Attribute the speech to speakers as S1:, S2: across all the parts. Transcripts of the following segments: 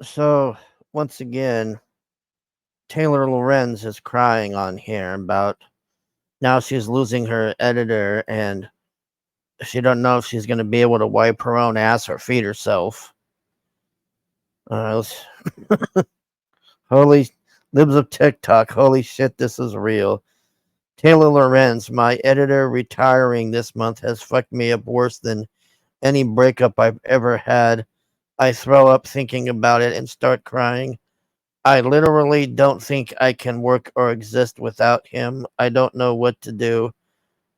S1: So, once again, Taylor Lorenz is crying on here about now she's losing her editor and she don't know if she's going to be able to wipe her own ass or feed herself. Let's Holy libs of TikTok. Holy shit, this is real. Taylor Lorenz, my editor retiring this month has fucked me up worse than any breakup I've ever had. I throw up thinking about it and start crying. I literally don't think I can work or exist without him. I don't know what to do.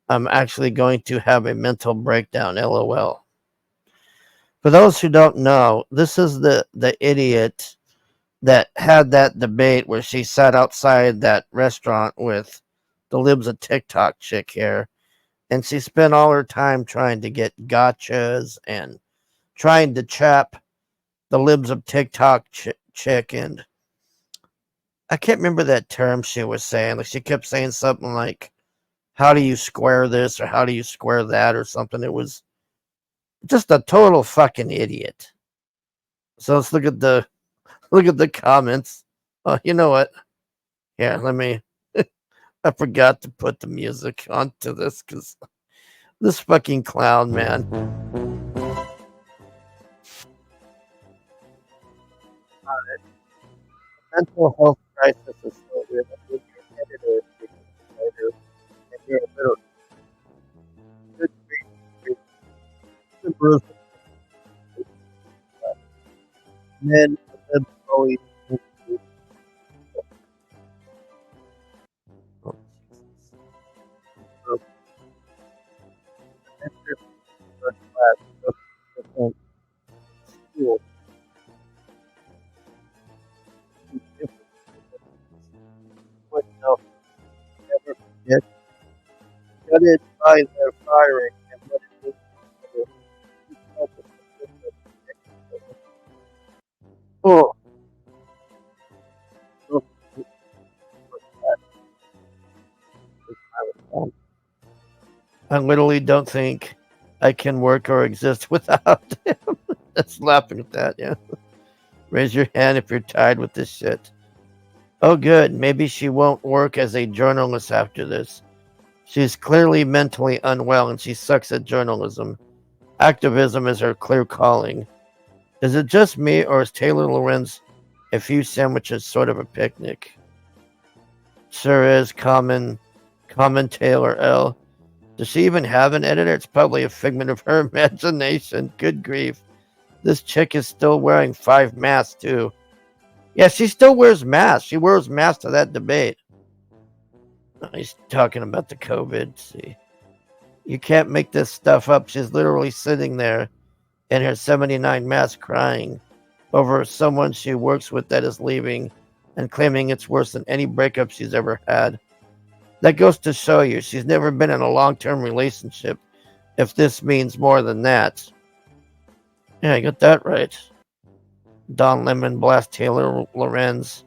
S1: I'm actually going to have a mental breakdown, lol. For those who don't know, this is the idiot that had that debate where she sat outside that restaurant with the libs of TikTok chick here, and she spent all her time trying to get gotchas and trying to trap the libs of TikTok chick. And I can't remember that term she was saying. Like she kept saying something like, "How do you square this?" or "How do you square that?" or something. It was just a total fucking idiot. So let's look at the comments. Oh, you know what? Yeah, let me. I forgot to put the music onto this because this fucking clown, man. Mental health crisis is so real. Your editor is later, and you're a little good grief, men live always. Never forget, gutted by their firing and what it means for oh, so I literally don't think I can work or exist without him. That's laughing at that, yeah. Raise your hand if you're tired with this shit. Oh, good. Maybe she won't work as a journalist after this. She's clearly mentally unwell and she sucks at journalism. Activism is her clear calling. Is it just me or is Taylor Lorenz a few sandwiches sort of a picnic? Sure is. Common Taylor L. Does she even have an editor? It's probably a figment of her imagination. Good grief. This chick is still wearing 5 masks, too. Yeah, she still wears masks. She wears masks to that debate. He's talking about the COVID. See, you can't make this stuff up. She's literally sitting there in her 79 mask crying over someone she works with that is leaving and claiming it's worse than any breakup she's ever had. That goes to show you she's never been in a long-term relationship if this means more than that. Yeah, I got that right. Don Lemon blasts Taylor Lorenz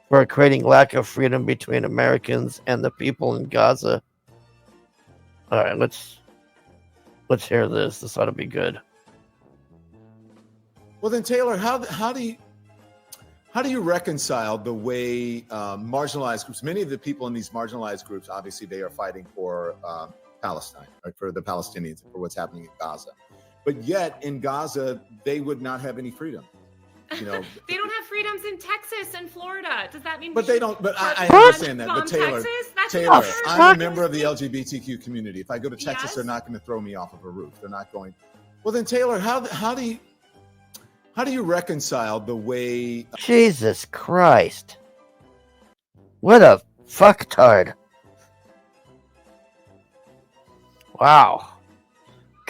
S1: for creating lack of freedom between Americans and the people in Gaza. All right, let's hear this. This ought to be good.
S2: Well, then, Taylor, how do you reconcile the way marginalized groups? Many of the people in these marginalized groups, obviously, they are fighting for Palestine, right, for the Palestinians, for what's happening in Gaza. But yet, in Gaza, they would not have any freedom. You know,
S3: they don't have freedoms in Texas and Florida. Does that mean?
S2: But they don't. But I understand that. But Taylor, I'm a member of the LGBTQ community. If I go to Texas, they're not going to throw me off of a roof. They're not going. Well, then, Taylor, how do you reconcile the way?
S1: Jesus Christ! What a fucktard! Wow!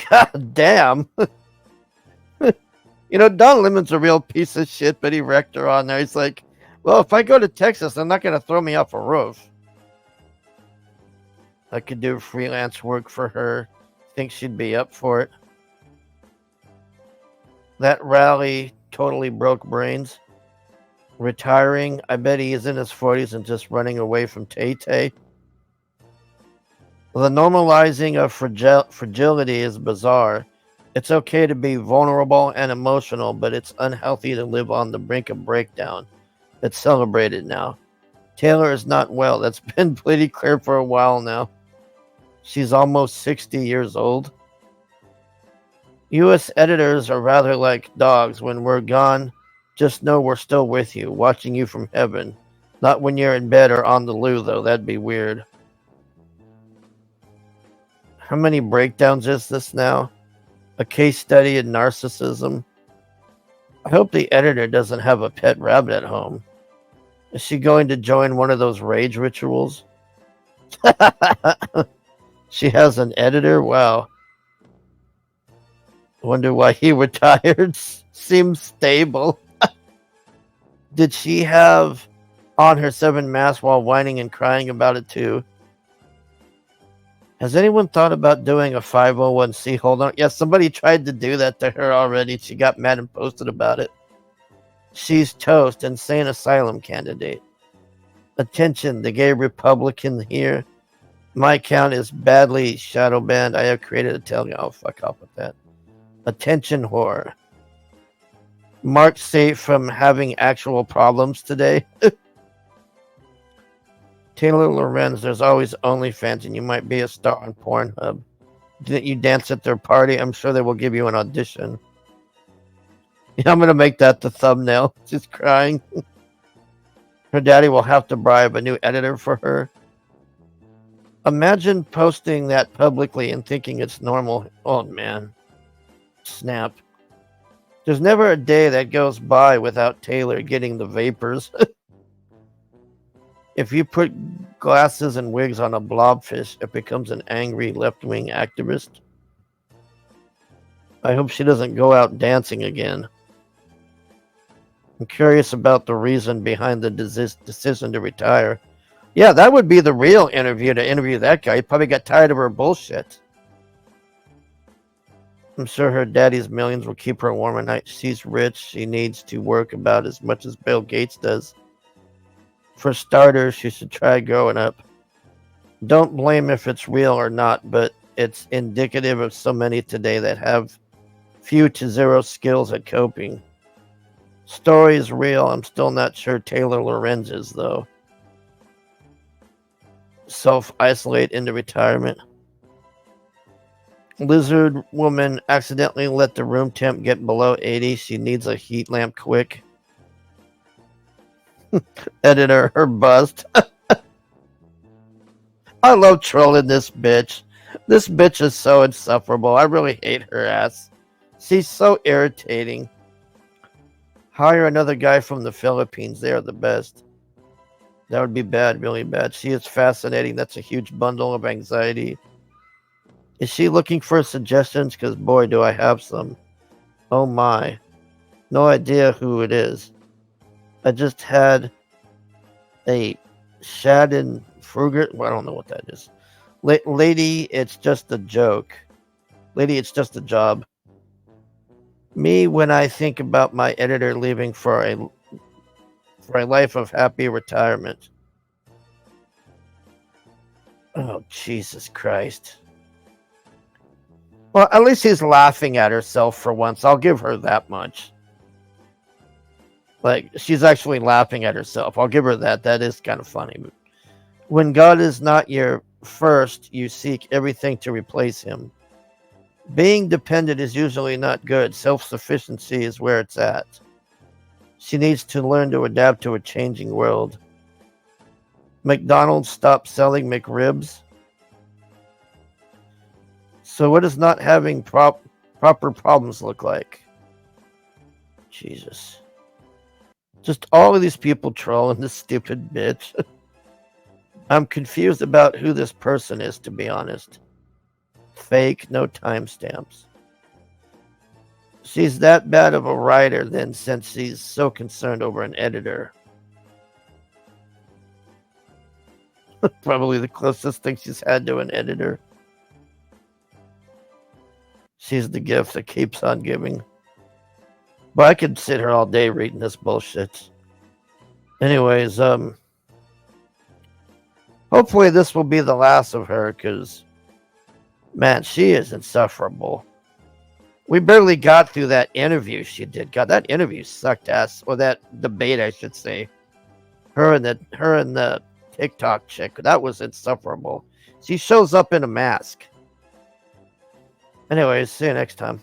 S1: God damn! You know, Don Lemon's a real piece of shit, but he wrecked her on there. He's like, well, if I go to Texas, they're not going to throw me off a roof. I could do freelance work for her. Think she'd be up for it. That rally totally broke brains. Retiring, I bet he is in his 40s and just running away from Tay-Tay. The normalizing of fragility is bizarre. It's okay to be vulnerable and emotional, but it's unhealthy to live on the brink of breakdown. It's celebrated now. Taylor is not well. That's been pretty clear for a while now. She's almost 60 years old. U.S. editors are rather like dogs. When we're gone, just know we're still with you, watching you from heaven. Not when you're in bed or on the loo, though. That'd be weird. How many breakdowns is this now? A case study in narcissism? I hope the editor doesn't have a pet rabbit at home. Is she going to join one of those rage rituals? She has an editor? Wow. Wonder why he retired. Seems stable. Did she have on her 7 masks while whining and crying about it too? Has anyone thought about doing a 501c? Hold on. Yes, somebody tried to do that to her already. She got mad and posted about it. She's toast. Insane asylum candidate. Attention, the gay Republican here. My account is badly shadow banned. I have created a telling. Oh, fuck off with that. Attention whore. Mark safe from having actual problems today. Taylor Lorenz, there's always OnlyFans and you might be a star on Pornhub. Didn't you dance at their party? I'm sure they will give you an audition. Yeah, I'm going to make that the thumbnail. She's crying. Her daddy will have to bribe a new editor for her. Imagine posting that publicly and thinking it's normal. Oh, man. Snap. There's never a day that goes by without Taylor getting the vapors. If you put glasses and wigs on a blobfish, it becomes an angry left-wing activist. I hope she doesn't go out dancing again. I'm curious about the reason behind the decision to retire. Yeah, that would be the real interview, to interview that guy. He probably got tired of her bullshit. I'm sure her daddy's millions will keep her warm at night. She's rich. She needs to work about as much as Bill Gates does. For starters, she should try growing up. Don't blame if it's real or not, but it's indicative of so many today that have few to zero skills at coping. Story is real. I'm still not sure Taylor Lorenz is, though. Self-isolate into retirement. Lizard woman accidentally let the room temp get below 80. She needs a heat lamp quick. Editor, her bust. I love trolling this bitch. This bitch is so insufferable. I really hate her ass. She's so irritating. Hire another guy from the Philippines. They are the best. That would be bad, really bad. She is fascinating. That's a huge bundle of anxiety. Is she looking for suggestions? Because boy, do I have some. Oh my. No idea who it is. I just had a Schadenfreude. Well, I don't know what that is. Lady, it's just a joke. Lady, it's just a job. Me, when I think about my editor leaving for a life of happy retirement. Oh, Jesus Christ. Well, at least he's laughing at herself for once. I'll give her that much. Like, she's actually laughing at herself. I'll give her that. That is kind of funny. But when God is not your first, you seek everything to replace him. Being dependent is usually not good. Self-sufficiency is where it's at. She needs to learn to adapt to a changing world. McDonald's stopped selling McRibs. So what does not having proper problems look like? Jesus. Just all of these people trolling this stupid bitch. I'm confused about who this person is, to be honest. Fake, no timestamps. She's that bad of a writer then, since she's so concerned over an editor. Probably the closest thing she's had to an editor. She's the gift that keeps on giving. But I could sit here all day reading this bullshit. Anyways, hopefully this will be the last of her, because, man, she is insufferable. We barely got through that interview she did. God, that interview sucked ass. Or that debate, I should say. Her and the TikTok chick. That was insufferable. She shows up in a mask. Anyways, see you next time.